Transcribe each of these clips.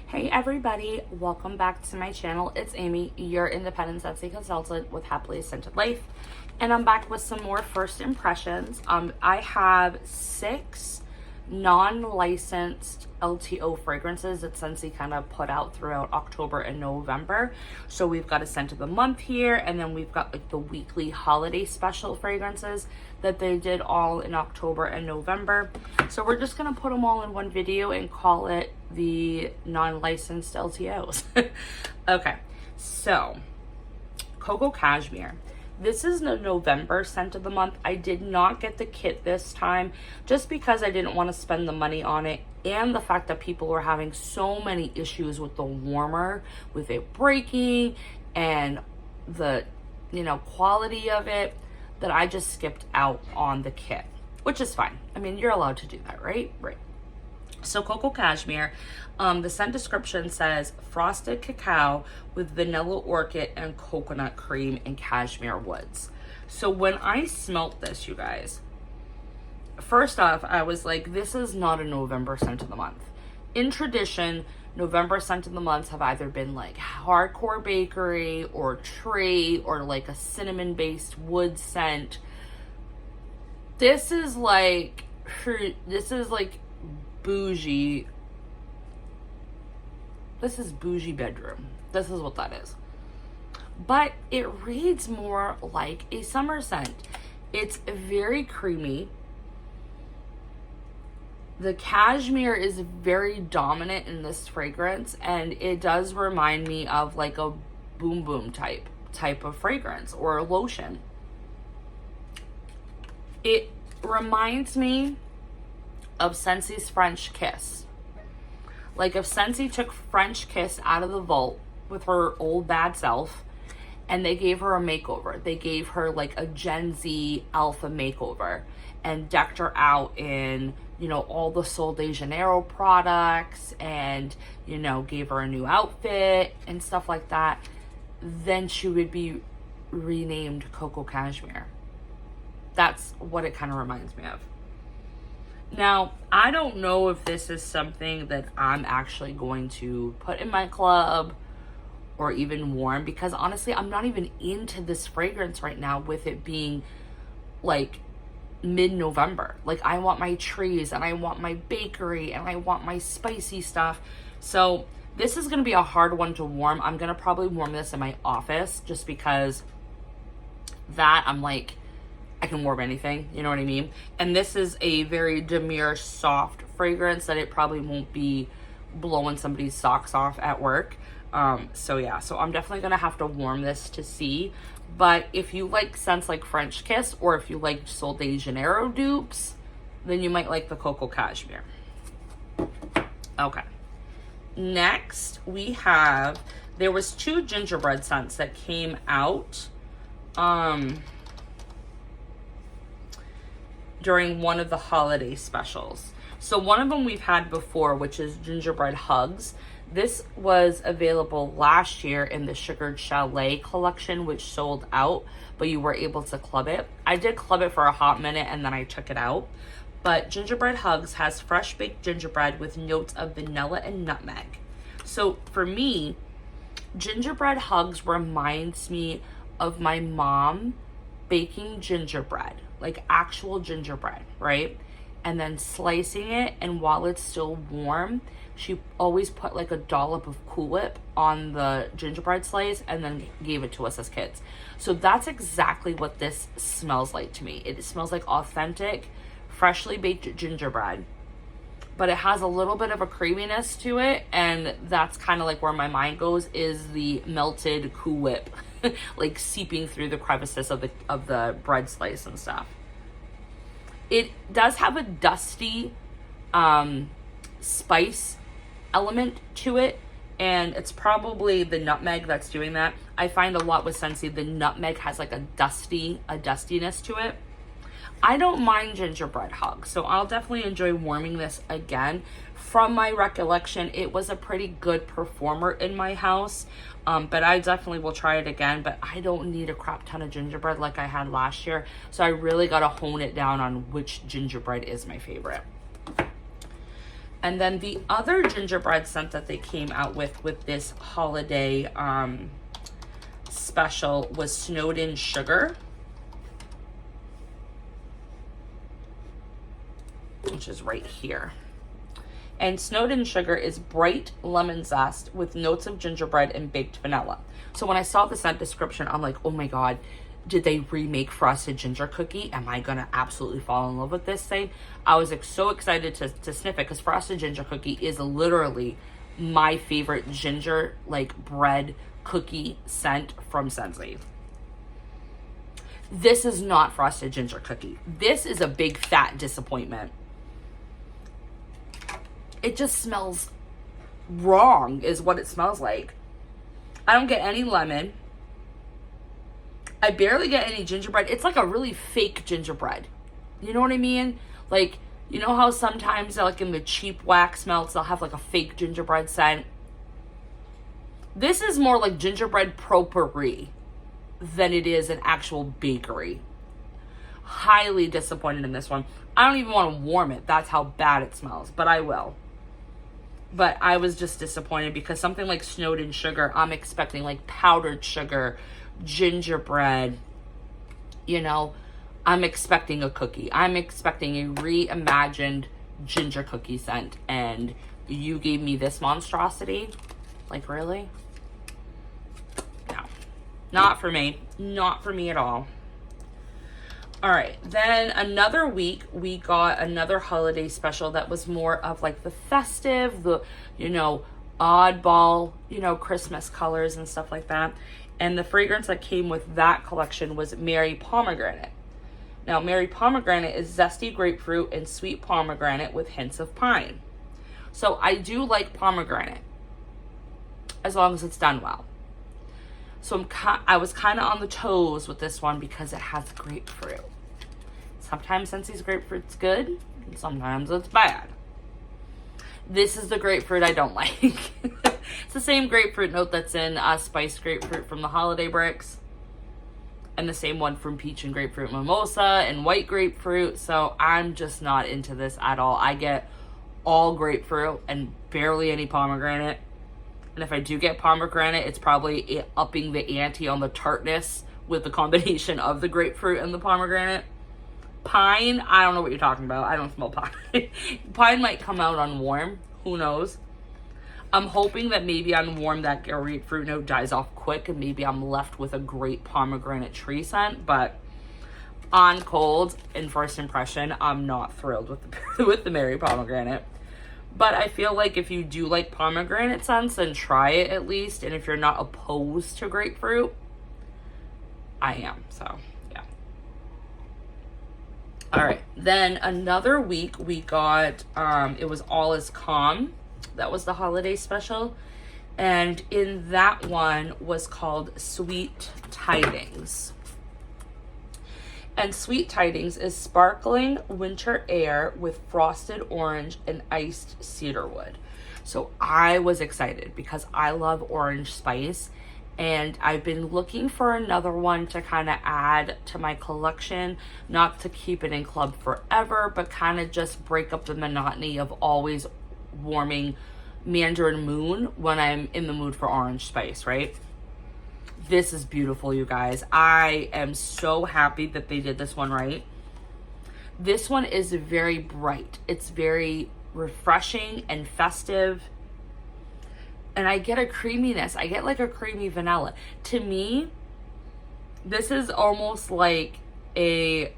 Hey everybody, welcome back to my channel. It's Amy, your independent Scentsy consultant with Happily Scented Life, and I'm back with some more first impressions. I have 6 non-licensed LTO fragrances that Scentsy kind of put out throughout October and November. So we've got a scent of the month here, and then we've got like the weekly holiday special fragrances that they did all in October and November. So we're just gonna put them all in one video and call it the non-licensed LTOs. Okay, so Cocoa Cashmere. This is the November scent of the month. I did not get the kit this time just because I didn't want to spend the money on it, and the fact that people were having so many issues with the warmer, with it breaking and the quality of it, that I just skipped out on the kit, which is fine. I mean, you're allowed to do that, right? Right. So Cocoa Cashmere, the scent description says frosted cacao with vanilla orchid and coconut cream and cashmere woods. So when I smelt this, you guys, first off, I was like, this is not a November scent of the month. In tradition, November scent of the months have either been like hardcore bakery or tree or like a cinnamon based wood scent. This is like bougie. This is bougie bedroom. This is what that is. But it reads more like a summer scent. It's very creamy. The cashmere is very dominant in this fragrance, and it does remind me of like a boom boom type of fragrance or a lotion. It reminds me of Scentsy's French Kiss. Like if Scentsy took French Kiss out of the vault with her old bad self and they gave her a makeover. They gave her like a Gen Z alpha makeover and decked her out in, all the Sol de Janeiro products and, gave her a new outfit and stuff like that. Then she would be renamed Cocoa Cashmere. That's what it kind of reminds me of. Now, I don't know if this is something that I'm actually going to put in my club or even warm, because honestly, I'm not even into this fragrance right now with it being like mid-November. Like I want my trees and I want my bakery and I want my spicy stuff. So this is going to be a hard one to warm. I'm going to probably warm this in my office just because that I'm like, I can warm anything, you know what I mean? And this is a very demure, soft fragrance that it probably won't be blowing somebody's socks off at work. So yeah, so I'm definitely gonna have to warm this to see. But if you like scents like French Kiss, or if you like Sol de Janeiro dupes, then you might like the Cocoa Cashmere. Okay. Next, there was 2 gingerbread scents that came out. During one of the holiday specials. So one of them we've had before, which is Gingerbread Hugs. This was available last year in the Sugared Chalet collection, which sold out, but you were able to club it. I did club it for a hot minute and then I took it out. But Gingerbread Hugs has fresh baked gingerbread with notes of vanilla and nutmeg. So for me, Gingerbread Hugs reminds me of my mom baking gingerbread, like actual gingerbread, right? And then slicing it, and while it's still warm, she always put like a dollop of Cool Whip on the gingerbread slice and then gave it to us as kids. So that's exactly what this smells like to me. It smells like authentic, freshly baked gingerbread, but it has a little bit of a creaminess to it, and that's kind of like where my mind goes, is the melted Cool Whip like seeping through the crevices of the bread slice and stuff. It does have a dusty spice element to it, and it's probably the nutmeg that's doing that. I find a lot with Scentsy, the nutmeg has like a dustiness to it. I don't mind Gingerbread Hugs, so I'll definitely enjoy warming this again. From my recollection, it was a pretty good performer in my house, but I definitely will try it again. But I don't need a crap ton of gingerbread like I had last year, so I really got to hone it down on which gingerbread is my favorite. And then the other gingerbread scent that they came out with this holiday special was Snowed In Sugar, which is right here. And Snowed In Sugar is bright lemon zest with notes of gingerbread and baked vanilla. So when I saw the scent description, I'm like, oh my God, did they remake Frosted Ginger Cookie? Am I gonna absolutely fall in love with this thing? I was so excited to sniff it, because Frosted Ginger Cookie is literally my favorite ginger bread cookie scent from Scentsy. This is not Frosted Ginger Cookie. This is a big fat disappointment. It just smells wrong, is what it smells like. I don't get any lemon. I barely get any gingerbread. It's like a really fake gingerbread. You know what I mean? Like, you know how sometimes like in the cheap wax melts, they'll have like a fake gingerbread scent? This is more like gingerbread potpourri than it is an actual bakery. Highly disappointed in this one. I don't even want to warm it. That's how bad it smells, but I will. But I was just disappointed because something like Snowed In Sugar, I'm expecting like powdered sugar, gingerbread, you know, I'm expecting a cookie. I'm expecting a reimagined ginger cookie scent, and you gave me this monstrosity? Like, really? No. Not for me. Not for me at all. All right, then another week, we got another holiday special that was more of like the festive, the, you know, oddball, you know, Christmas colors and stuff like that. And the fragrance that came with that collection was Merry Pomegranate. Now, Merry Pomegranate is zesty grapefruit and sweet pomegranate with hints of pine. So I do like pomegranate, as long as it's done well. So I was kind of on the toes with this one because it has grapefruit. Sometimes Scentsy's grapefruit's good, and sometimes it's bad. This is the grapefruit I don't like. It's the same grapefruit note that's in spiced grapefruit from the holiday bricks, and the same one from peach and grapefruit mimosa and white grapefruit. So I'm just not into this at all. I get all grapefruit and barely any pomegranate. And if I do get pomegranate, it's probably upping the ante on the tartness with the combination of the grapefruit and the pomegranate. Pine, I don't know what you're talking about. I don't smell pine. Pine might come out on warm. Who knows? I'm hoping that maybe on warm that grapefruit note dies off quick, and maybe I'm left with a great pomegranate tree scent. But on cold, in first impression, I'm not thrilled with the Merry Pomegranate. But I feel like if you do like pomegranate scents, then try it at least. And if you're not opposed to grapefruit, I am. So, yeah. All right. Then another week we got, it was All Is Calm. That was the holiday special. And in that one was called Sweet Tidings. And Sweet Tidings is sparkling winter air with frosted orange and iced cedarwood. So I was excited because I love orange spice, and I've been looking for another one to kind of add to my collection, not to keep it in club forever, but kind of just break up the monotony of always warming Mandarin Moon when I'm in the mood for orange spice, right? This is beautiful, you guys. I am so happy that they did this one right. This one is very bright. It's very refreshing and festive. And I get a creaminess. I get like a creamy vanilla. To me, this is almost like a,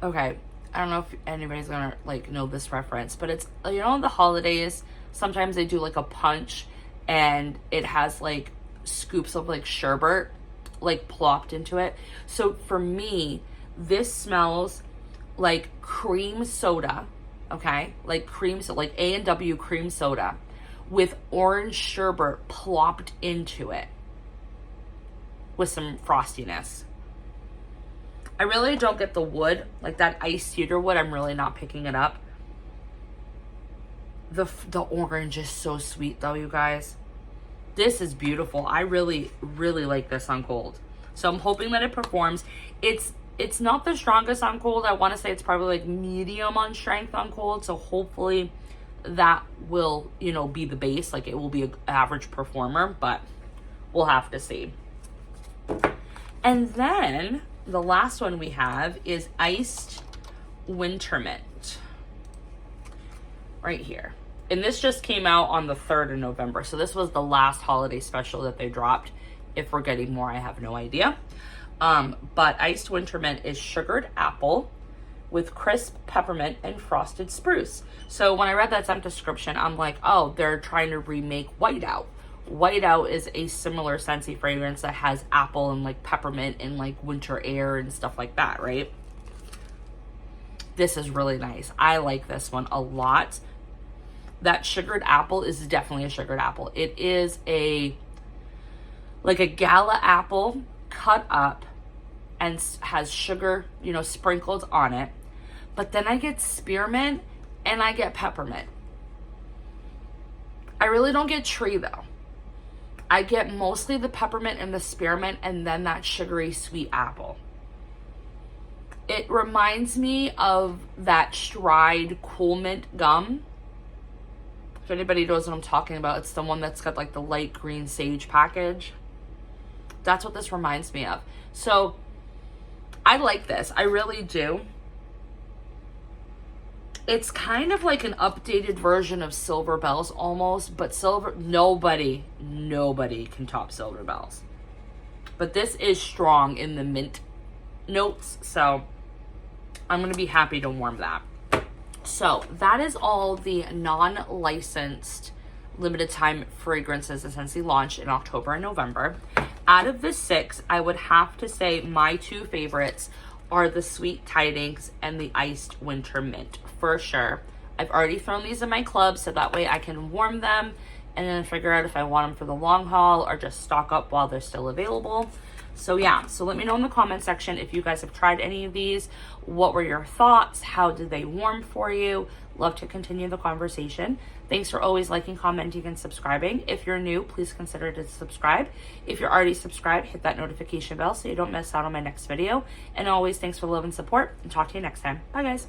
okay, I don't know if anybody's gonna like know this reference, but it's, you know, the holidays, sometimes they do like a punch and it has like scoops of like sherbet like plopped into it. So for me, this smells like cream soda, okay? Like cream, so like A&W cream soda with orange sherbet plopped into it with some frostiness. I really don't get the wood, like that iced cedar wood. I'm really not picking it up. The orange is so sweet though, you guys. This is beautiful. I really, really like this on cold. So I'm hoping that it performs. It's It's not the strongest on cold. I want to say it's probably like medium on strength on cold. So hopefully that will, you know, be the base. Like it will be an average performer, but we'll have to see. And then the last one we have is Iced Winter Mint. Right here. And this just came out on the 3rd of November. So this was the last holiday special that they dropped. If we're getting more, I have no idea. But Iced Winter Mint is sugared apple with crisp peppermint and frosted spruce. So when I read that scent description, I'm like, oh, they're trying to remake Whiteout. Whiteout is a similar Scentsy fragrance that has apple and like peppermint and like winter air and stuff like that, right? This is really nice. I like this one a lot. That sugared apple is definitely a sugared apple. It is like a gala apple cut up and has sugar, you know, sprinkled on it. But then I get spearmint and I get peppermint. I really don't get tree though. I get mostly the peppermint and the spearmint and then that sugary sweet apple. It reminds me of that Stride Cool Mint gum. If anybody knows what I'm talking about, it's the one that's got like the light green sage package. That's what this reminds me of. So I like this. I really do. It's kind of like an updated version of Silver Bells almost, but nobody can top Silver Bells. But this is strong in the mint notes, so I'm going to be happy to warm that. So that is all the non-licensed limited time fragrances that Scentsy launched in October and November. Out of the 6, I would have to say my 2 favorites are the Sweet Tidings and the Iced Winter Mint, for sure. I've already thrown these in my club, so that way I can warm them and then figure out if I want them for the long haul or just stock up while they're still available. So yeah, so let me know in the comment section if you guys have tried any of these. What were your thoughts? How did they warm for you? Love to continue the conversation. Thanks for always liking, commenting, and subscribing. If you're new, please consider to subscribe. If you're already subscribed, hit that notification bell so you don't miss out on my next video. And always, thanks for the love and support, and talk to you next time. Bye, guys.